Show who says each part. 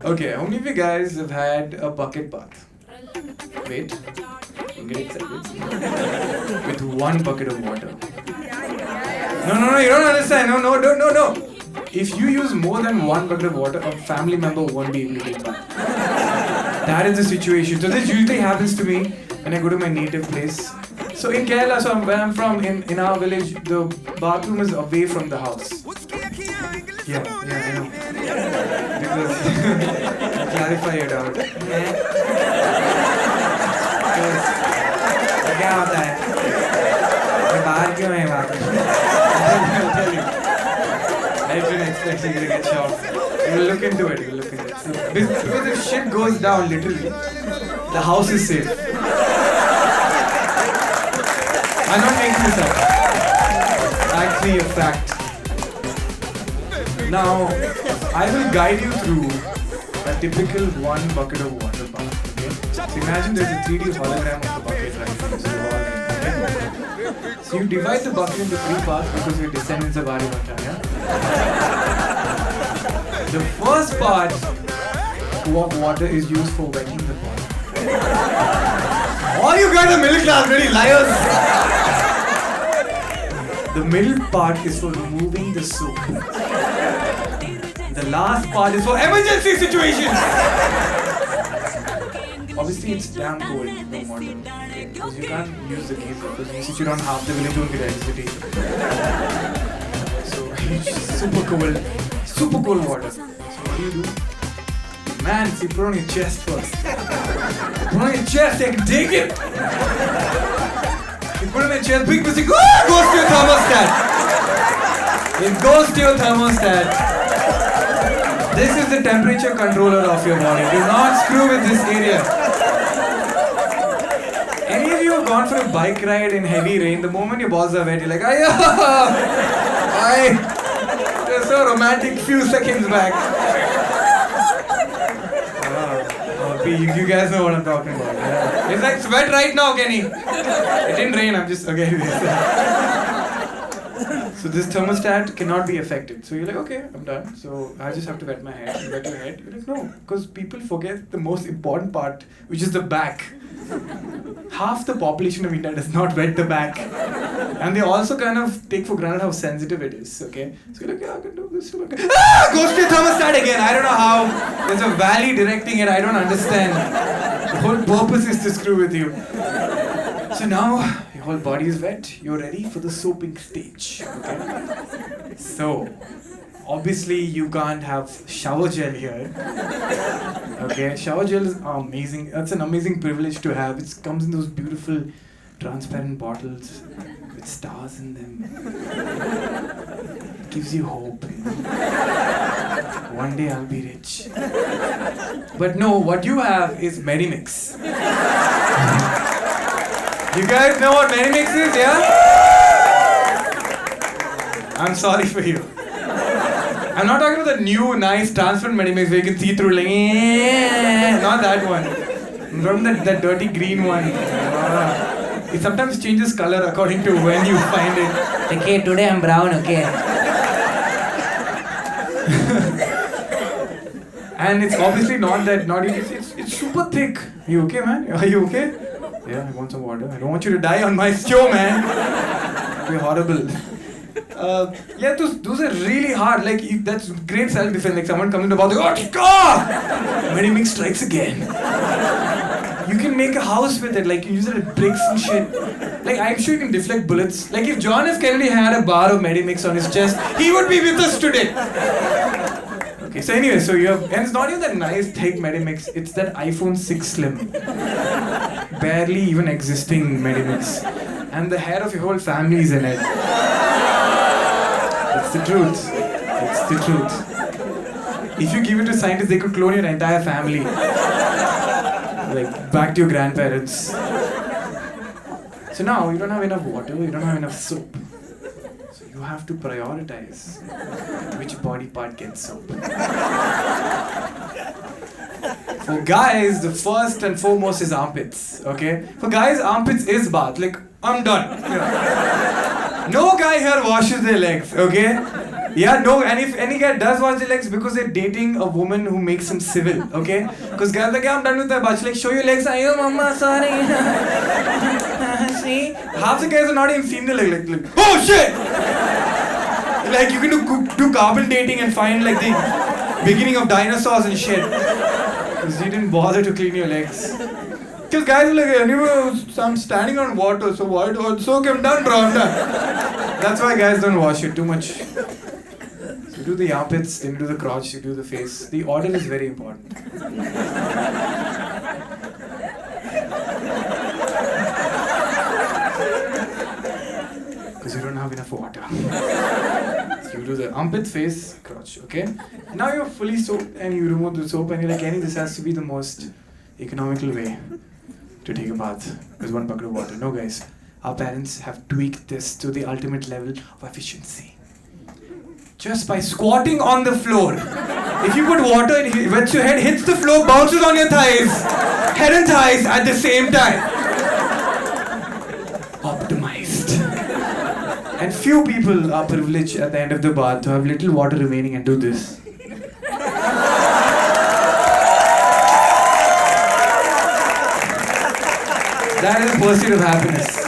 Speaker 1: Okay, how many of you guys have had a bucket bath? Wait, don't get excited. With one bucket of water. No, you don't understand. No. If you use more than one bucket of water, a family member won't be able to take bath. That is the situation. So this usually happens to me when I go to my native place. So in Kerala, where I'm from, in our village, the bathroom is away from the house. Yeah, I know. Because clarify it out. Because क्या होता है? मैं बाहर क्यों है bathroom? I'll tell you. I've been expecting you to get shocked. We'll look into it. So, because if shit goes down, literally, the house is safe. I'm not making this up. Actually, a fact. Now, I will guide you through a typical one bucket of water bath. Okay? So imagine there's a 3D hologram of the bucket right now. So you're all in, okay? So you divide the bucket into 3 parts because we're descendants of Aryabhatta, yeah? The first part of water is used for wetting the pot. All you guys are middle class, really liars! The middle part is for removing the soap. The last part is for emergency situations! Obviously it's damn cold, no water. Okay? Because you can't use the geyser because you sit on half the village won't get electricity. So it's super cold water. So what do you do? Man, see, put on your chest first. Put on your chest, I can take it! You put on your chest, big music, goes to your thermostat! It goes to your thermostat. This is the temperature controller of your body. Do not screw with this area. Any of you have gone for a bike ride in heavy rain? The moment your balls are wet, you're like, you're so romantic few seconds back. You guys know what I'm talking about. Yeah. It's like sweat right now, Kenny. It didn't rain, I'm just okay. So this thermostat cannot be affected. So you're like, okay, I'm done. So I just have to wet my head. You wet your head. You're like, no, because people forget the most important part, which is the back. Half the population of India does not wet the back. And they also kind of take for granted how sensitive it is, okay? So you're like, yeah, I can do this. Goes to your thermostat again. I don't know how. There's a valley directing it. I don't understand. The whole purpose is to screw with you. So now, your whole body is wet. You're ready for the soaping stage, okay? So, obviously you can't have shower gel here. Okay, shower gel is amazing. That's an amazing privilege to have. It comes in those beautiful transparent bottles with stars in them. It gives you hope. You know? One day I'll be rich. But no, what you have is Medimix. You guys know what Medimix is, yeah? I'm sorry for you. I'm not talking about the new, nice, transparent Medimix where you can see through, like, not that one. I'm talking about that dirty green one. It sometimes changes color according to when you find it.
Speaker 2: Okay, today I'm brown, okay.
Speaker 1: And it's obviously not that, it's super thick. You okay, man? Are you okay? Yeah, I want some water. I don't want you to die on my show, man. It'd be horrible. Yeah, those are really hard. Like, that's great self-defense. Like, someone comes in the bathroom, Medimix strikes again. You can make a house with it. Like, you use it at bricks and shit. Like, I'm sure you can deflect bullets. Like, if John F. Kennedy had a bar of Medimix on his chest, he would be with us today. Okay, so anyway, and it's not even that nice, thick Medimix. It's that iPhone 6 Slim. Barely even existing Medimix. And the hair of your whole family is in it. It's the truth. It's the truth. If you give it to scientists, they could clone your entire family. Like, back to your grandparents. So now, you don't have enough water, you don't have enough soap. So you have to prioritize which body part gets soap. For guys, the first and foremost is armpits, okay? For guys, armpits is bath. Like, I'm done. You know. No guy here washes their legs, okay? Yeah, no, and if any guy does wash their legs because they're dating a woman who makes him civil, okay? Because guys are like, yeah, I'm done with that, but she's like, show your legs. Ayo, mama, sorry. See? Half the guys are not even seen the leg. Like, oh shit! Like, you can do carbon dating and find like the beginning of dinosaurs and shit. Because you didn't bother to clean your legs. Because guys are like, anyway, I'm standing on water, so why do I? So okay, I'm done, bro, I'm done. That's why guys don't wash it too much. You do the armpits, then you do the crotch, you do the face. The order is very important. Because you don't have enough water. So you do the armpit, face, crotch, okay? Now you're fully soaked and you remove the soap and you're like, Kenny, this has to be the most economical way to take a bath with one bucket of water. No guys, our parents have tweaked this to the ultimate level of efficiency. Just by squatting on the floor. If you put water, it wets your head, hits the floor, bounces on your thighs. Head and thighs at the same time. Optimized. And few people are privileged at the end of the bath to have little water remaining and do this. That is the pursuit of happiness.